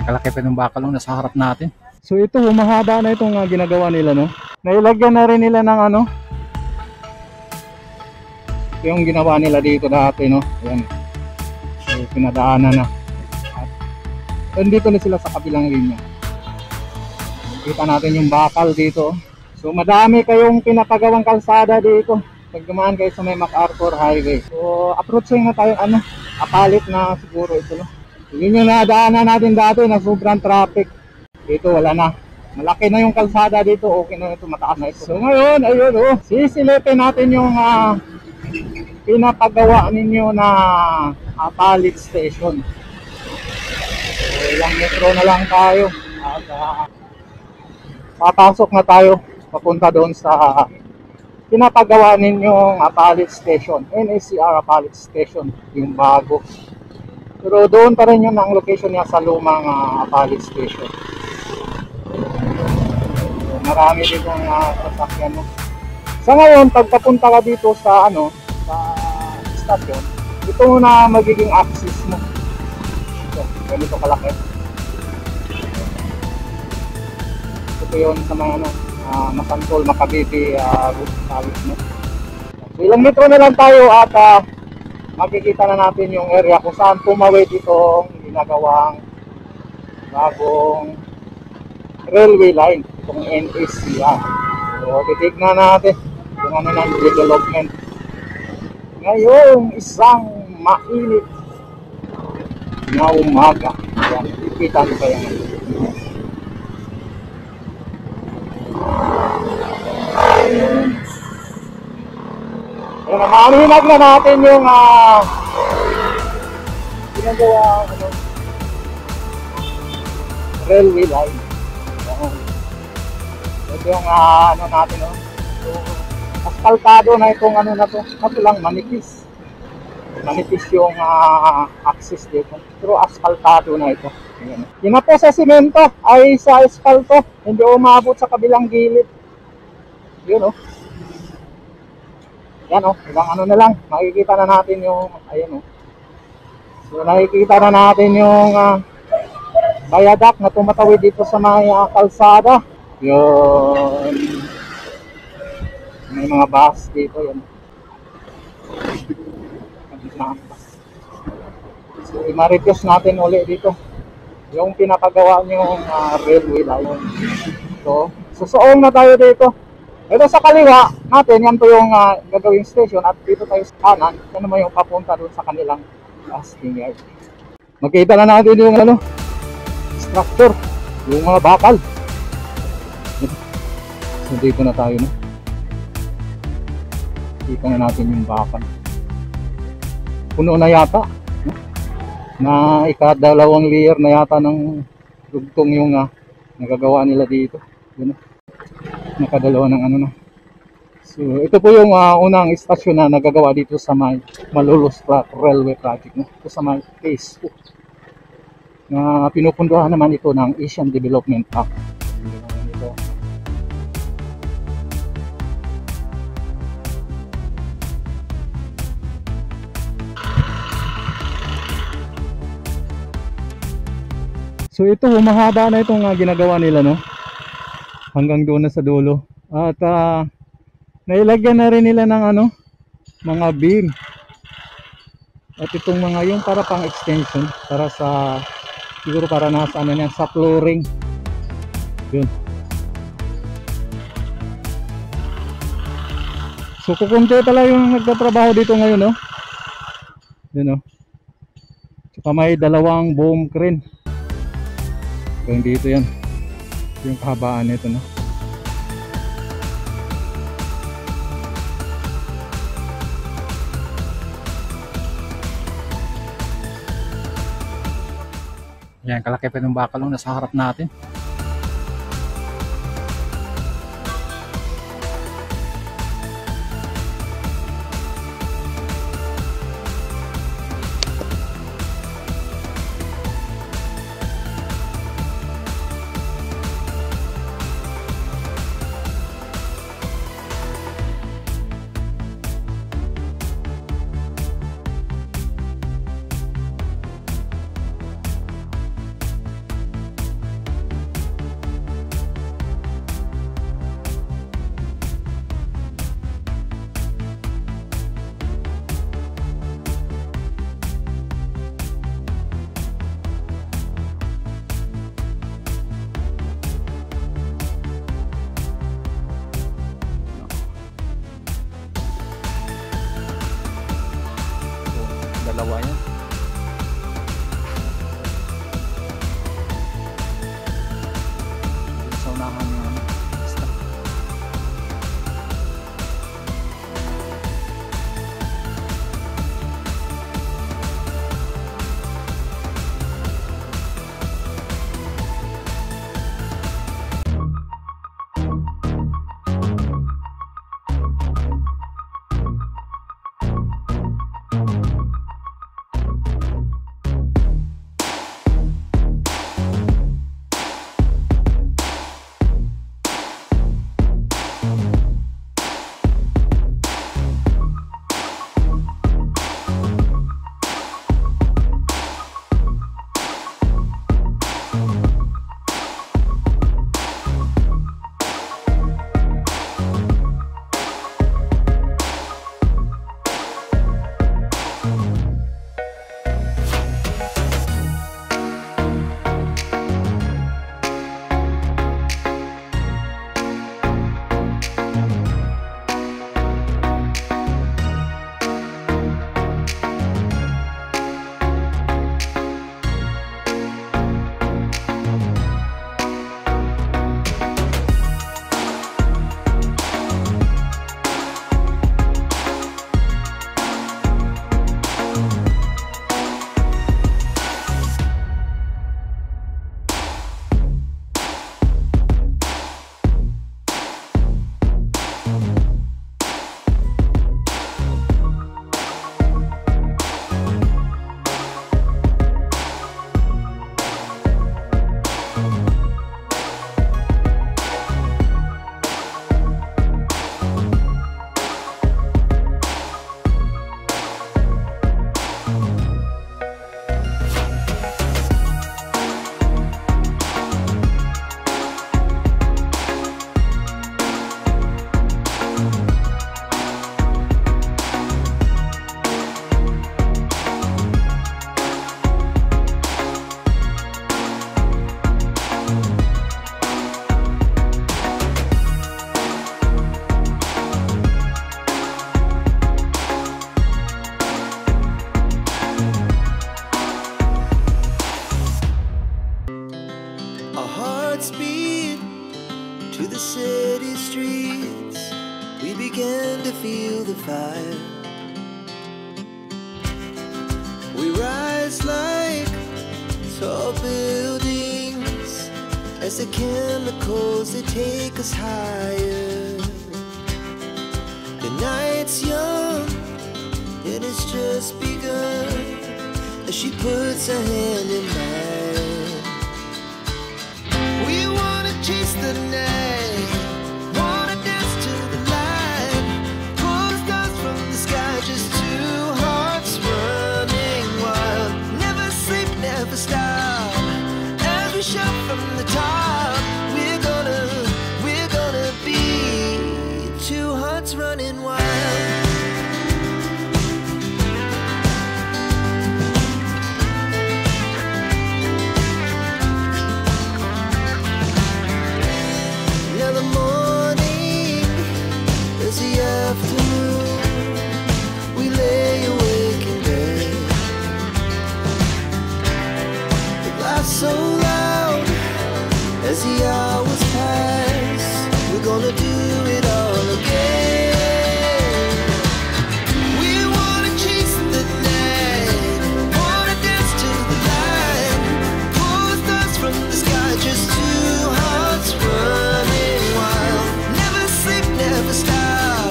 kalaki pa ng bakal nasa harap natin. So ito, humahaba na itong ginagawa nila, no? Nailagyan na rin nila ng ano, yung ginawa nila dito dati, no? Ayan. So pinadaanan na. At nandito na sila sa kabilang linya. Kita natin yung bakal dito. So madami kayong pinapagawang kalsada dito pag dumaan kayo sa may MacArthur Highway. So approaching na tayo, ano, apalit na siguro ito, no? Yun yung nadaanan natin dati na sobrang traffic. Dito wala na. Malaki na yung kalsada dito. Okay na ito, mataas na ito. So ngayon, ayun, oh, sisilipin natin yung pinapagawa ninyo na apalit station. So ilang metro na lang tayo. At papasok na tayo papunta doon sa pinapagawa ninyong apalit station. NACR apalit station, yung bago. Pero doon pa rin yun ang location niya sa lumang apalit station. So, marami dito sasakyan, no? Sa ngayon, pagpapunta ka dito sa ano, sa station, ito na magiging access mo. So, ganito kalaki. Ito yun sa mga ano, Masantol, Makabibi route service, no? So, ilang metro na lang tayo at makikita na natin yung area kung saan tumawid itong ginagawang bagong railway line, itong NACR. So titignan natin kung ano ng development ngayong isang mainit na umaga. Ayan, ikita nyo pa yan. Ayan, mahinag na natin yung ginagawa ano, railway line. Ayan. Ito yung ano natin, no? So, askaltado na itong ano na to. Ito lang, manipis. Manipis yung access dito. Pero askaltado na ito. Ayan. Yun na po sa simento ay sa askalto. Hindi umabot sa kabilang gilid. Yun, oh. Yan, oh, ilang ano na lang, makikita na natin yung, ayan, oh. So nakikita na natin yung viaduct na tumatawid dito sa may kalsada. Yun. May mga bus dito, yan. So i-request natin ulit dito yung pinapagawa yung railway line. So susuong na tayo dito. Ito sa kaliwa natin, yan po yung gagawing station at dito tayo sa kanan, yan naman yung papunta doon sa kanilang casting yard. Makita na natin yung ano, structure, yung mga bakal. So dito na tayo, no? Kita na natin yung bakal. Puno na yata, no? Na ikadalawang layer na yata ng dugtong yung nagagawa nila dito. Yun, no? Nakadalawa ng ano na. So ito po yung unang istasyon na nagagawa dito sa may Malolos Railway Project, no? Ito sa may phase 2 na pinupunduhan naman ito ng Asian Development Act. Ito. So ito, humahaba na itong ginagawa nila, no? Hanggang doon na sa dulo. At nailagyan na rin nila ng ano, mga beam. At itong mga yung para pang extension, para sa siguro para nasa ano yan, sa flooring. Yun. So kukunti pala yung nagtatrabaho dito ngayon, no? Yun, no? Tsaka may dalawang boom crane. Yung dito yan. Yung kahabaan nito, no? Yan, kalaki pa ng bakal nasa harap natin. sa unahan yung ano, stock. To the city streets, we began to feel the fire. We rise like tall buildings as the chemicals they take us higher. The night's young, it has just begun as she puts her hand in mine. We wanna chase the night, wanna dance to the light, pull the stars from the sky, just two hearts running wild. Never sleep, never stop, as we shout from the top. We're gonna be two hearts running wild. So loud as the hours pass, we're gonna do it all again. We wanna chase the night, wanna dance to the light, pull the stars from the sky, just two hearts running wild. Never sleep, never stop,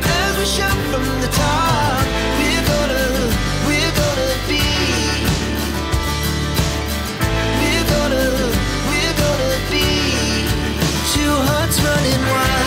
as we shout from the top. We're gonna be two hearts running wild.